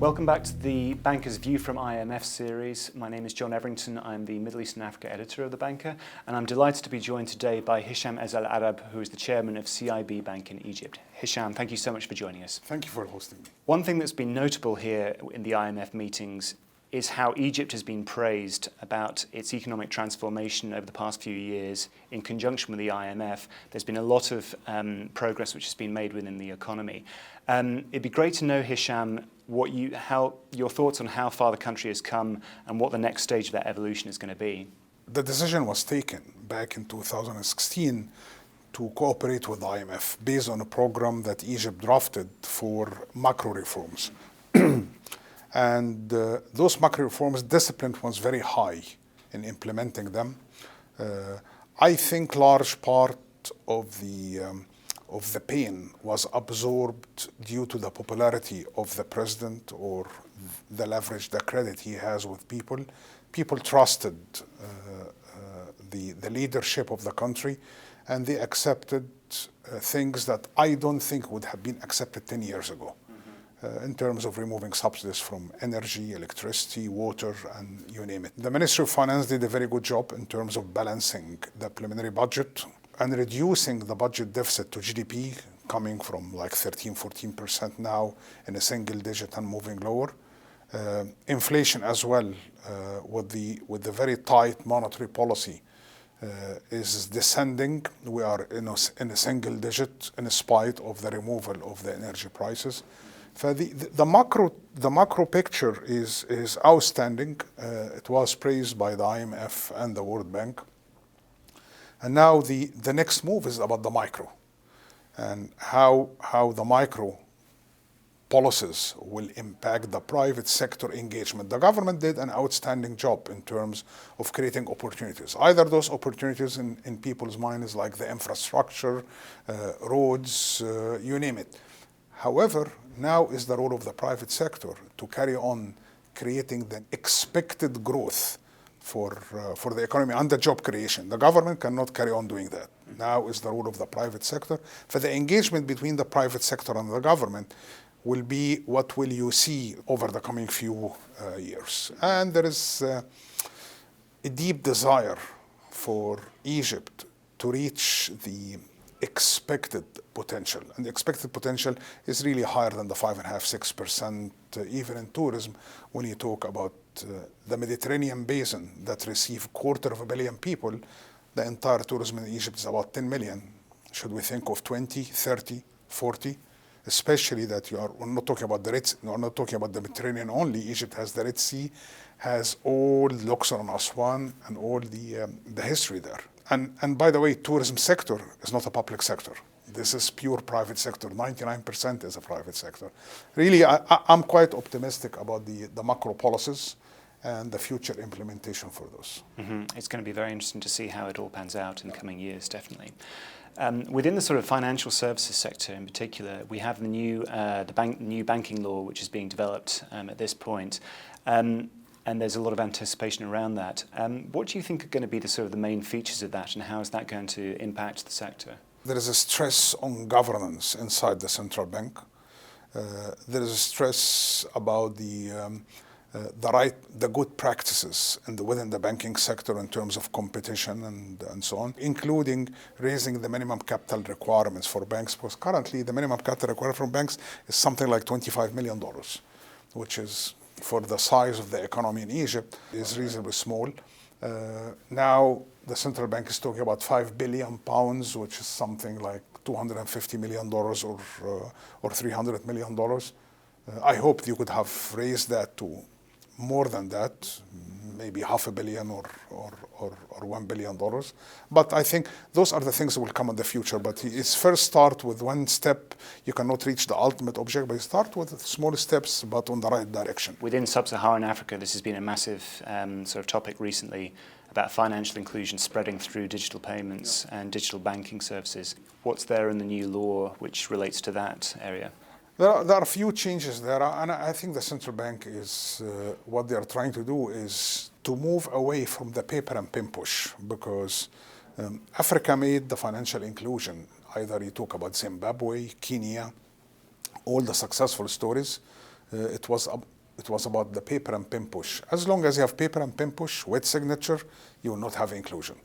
Welcome back to the Banker's View from IMF series. My name is John Everington. I'm the Middle East and Africa editor of The Banker, and I'm delighted to be joined today by Hisham Ezz Al-Arab, who is the chairman of CIB Bank in Egypt. Hisham, thank you so much for joining us. Thank you for hosting me. One thing that's been notable here in the IMF meetings is how Egypt has been praised about its economic transformation over the past few years in conjunction with the IMF. There's been a lot of progress which has been made within the economy. It'd be great to know, Hisham, your thoughts on how far the country has come and what the next stage of that evolution is going to be. The decision was taken back in 2016 to cooperate with the IMF based on a program that Egypt drafted for macro reforms. And those macro reforms, discipline was very high in implementing them. I think large part of the pain was absorbed due to the popularity of the president or the leverage, the credit he has with people. People trusted the leadership of the country, and they accepted things that I don't think would have been accepted 10 years ago. In terms of removing subsidies from energy, electricity, water, and you name it. The Ministry of Finance did a very good job in terms of balancing the preliminary budget and reducing the budget deficit to GDP, coming from like 13-14% now in a single digit and moving lower. Inflation as well, with the very tight monetary policy, is descending. We are in a single digit in spite of the removal of the energy prices. So the macro picture is outstanding. It was praised by the IMF and the World Bank. And now the next move is about the micro and how the micro policies will impact the private sector engagement. The government did an outstanding job in terms of creating opportunities. Either those opportunities in people's minds, like the infrastructure, roads, you name it. However, now is the role of the private sector to carry on creating the expected growth for the economy and the job creation. The government cannot carry on doing that. Now is the role of the private sector. For the engagement between the private sector and the government will be what will you see over the coming few years. And there is a deep desire for Egypt to reach the expected potential. And the expected potential is really higher than the 5.5–6%, even in tourism, when you talk about the Mediterranean basin that receive 250 million people. The entire tourism in Egypt is about 10 million. Should we think of 20, 30, 40? Especially that we're not talking about the Red Sea, we're not talking about the Mediterranean only. Egypt has the Red Sea, has all Luxor and Aswan and all the history there. And by the way, tourism sector is not a public sector. This is pure private sector. 99% is a private sector. Really, I'm quite optimistic about the macro policies and the future implementation for those. Mm-hmm. It's going to be very interesting to see how it all pans out in the coming years, definitely. Within the sort of financial services sector in particular, we have the new banking law which is being developed at this point. And there's a lot of anticipation around that. What do you think are going to be the main features of that, and how is that going to impact the sector? There is a stress on governance inside the central bank. There is a stress about the good practices within the banking sector in terms of competition and so on, including raising the minimum capital requirements for banks, because currently the minimum capital requirement for banks is something like $25 million, which is, for the size of the economy in Egypt, is reasonably small. Now the central bank is talking about £5 billion, which is something like $250 million or $300 million. I hope you could have raised that to more than that, maybe $500 million or $1 billion. But I think those are the things that will come in the future. But it's first start with one step. You cannot reach the ultimate object, but you start with small steps, but on the right direction. Within sub-Saharan Africa, this has been a massive sort of topic recently about financial inclusion spreading through digital payments and digital banking services. What's there in the new law which relates to that area? There are a few changes there, and I think the central bank is, what they are trying to do is to move away from the paper and pin push, because Africa made the financial inclusion. Either you talk about Zimbabwe, Kenya, all the successful stories. It was about the paper and pen push. As long as you have paper and pen push with signature, you will not have inclusion.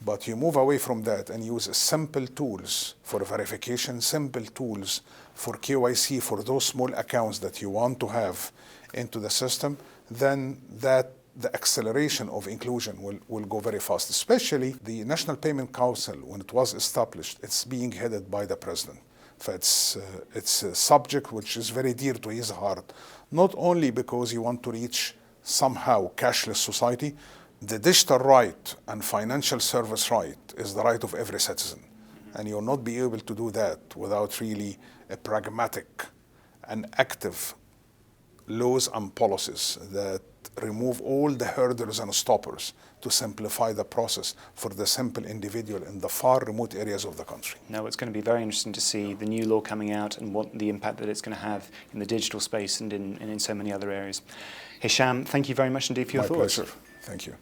But you move away from that and use simple tools for verification, simple tools for KYC for those small accounts that you want to have into the system, then the acceleration of inclusion will go very fast. Especially the National Payment Council, when it was established, it's being headed by the president. It's a subject which is very dear to his heart, not only because he wants to reach somehow cashless society. The digital right and financial service right is the right of every citizen. And you'll not be able to do that without really a pragmatic and active laws and policies that remove all the hurdles and stoppers to simplify the process for the simple individual in the far remote areas of the country. Now, it's going to be very interesting to see the new law coming out and what the impact that it's going to have in the digital space and in so many other areas. Hisham, thank you very much indeed for your thoughts. My pleasure. Thank you.